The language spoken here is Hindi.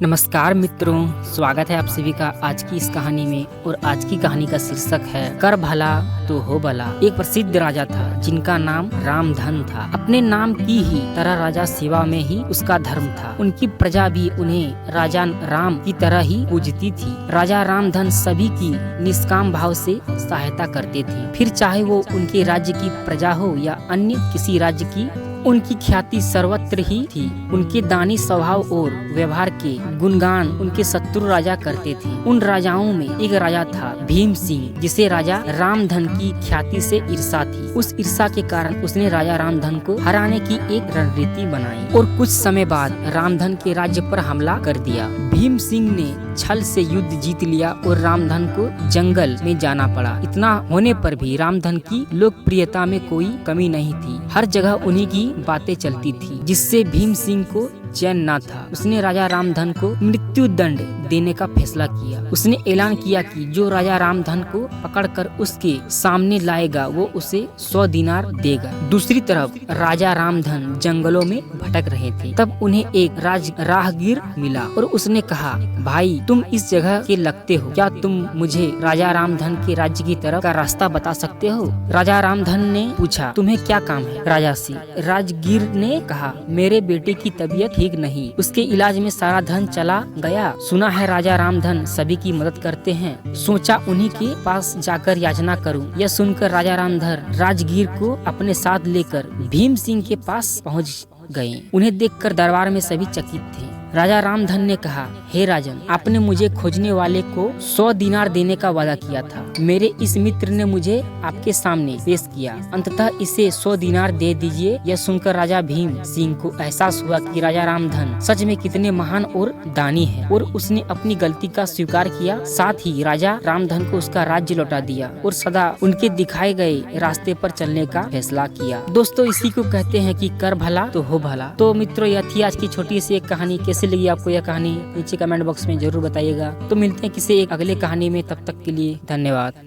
नमस्कार मित्रों, स्वागत है आप सभी का आज की इस कहानी में। और आज की कहानी का शीर्षक है कर भला तो हो भला। एक प्रसिद्ध राजा था जिनका नाम रामधन था। अपने नाम की ही तरह राजा सेवा में ही उसका धर्म था। उनकी प्रजा भी उन्हें राजा राम की तरह ही पूजती थी। राजा रामधन सभी की निष्काम भाव से सहायता करते थे, फिर चाहे वो उनके राज्य की प्रजा हो या अन्य किसी राज्य की। उनकी ख्याति सर्वत्र ही थी। उनके दानी स्वभाव और व्यवहार के गुणगान उनके शत्रु राजा करते थे। उन राजाओं में एक राजा था भीम सिंह, जिसे राजा रामधन की ख्याति से ईर्षा थी। उस ईर्षा के कारण उसने राजा रामधन को हराने की एक रणनीति बनाई और कुछ समय बाद रामधन के राज्य पर हमला कर दिया। भीम सिंह ने छल से युद्ध जीत लिया और रामधन को जंगल में जाना पड़ा। इतना होने पर भी रामधन की लोकप्रियता में कोई कमी नहीं थी। हर जगह उन्हीं की बातें चलती थी, जिससे भीम सिंह को चैन ना था। उसने राजा रामधन को मृत्यु दंड देने का फैसला किया। उसने ऐलान किया कि जो राजा रामधन को पकड़कर उसके सामने लाएगा वो उसे 100 दिनार देगा। दूसरी तरफ राजा रामधन जंगलों में भटक रहे थे। तब उन्हें एक राहगीर मिला और उसने कहा, भाई तुम इस जगह के लगते हो, क्या तुम मुझे राजा रामधन के राज्य की तरफ का रास्ता बता सकते हो? राजा रामधन ने पूछा, तुम्हें क्या काम है राजा से? राजगीर ने कहा, मेरे बेटे की तबीयत ठीक नहीं, उसके इलाज में सारा धन चला गया। सुना है राजा रामधन सभी की मदद करते हैं, सोचा उन्हीं के पास जाकर याचना करूं। यह सुनकर राजा रामधन राजगीर को अपने साथ लेकर भीम सिंह के पास पहुंच गए। उन्हें देखकर दरबार में सभी चकित थे। राजा रामधन ने कहा, हे राजन, आपने मुझे खोजने वाले को 100 दिनार देने का वादा किया था। मेरे इस मित्र ने मुझे आपके सामने पेश किया, अंततः इसे 100 दिनार दे दीजिए। यह सुनकर राजा भीम सिंह को एहसास हुआ कि राजा रामधन सच में कितने महान और दानी हैं, और उसने अपनी गलती का स्वीकार किया। साथ ही राजा रामधन को उसका राज्य लौटा दिया और सदा उनके दिखाए गए रास्ते पर चलने का फैसला किया। दोस्तों, इसी को कहते हैं कि कर भला तो हो भला। तो मित्रों, यह थी आज की छोटी सी एक कहानी। कैसे लगी आपको यह कहानी नीचे कमेंट बॉक्स में जरूर बताइएगा। तो मिलते हैं किसी एक अगले कहानी में, तब तक के लिए धन्यवाद।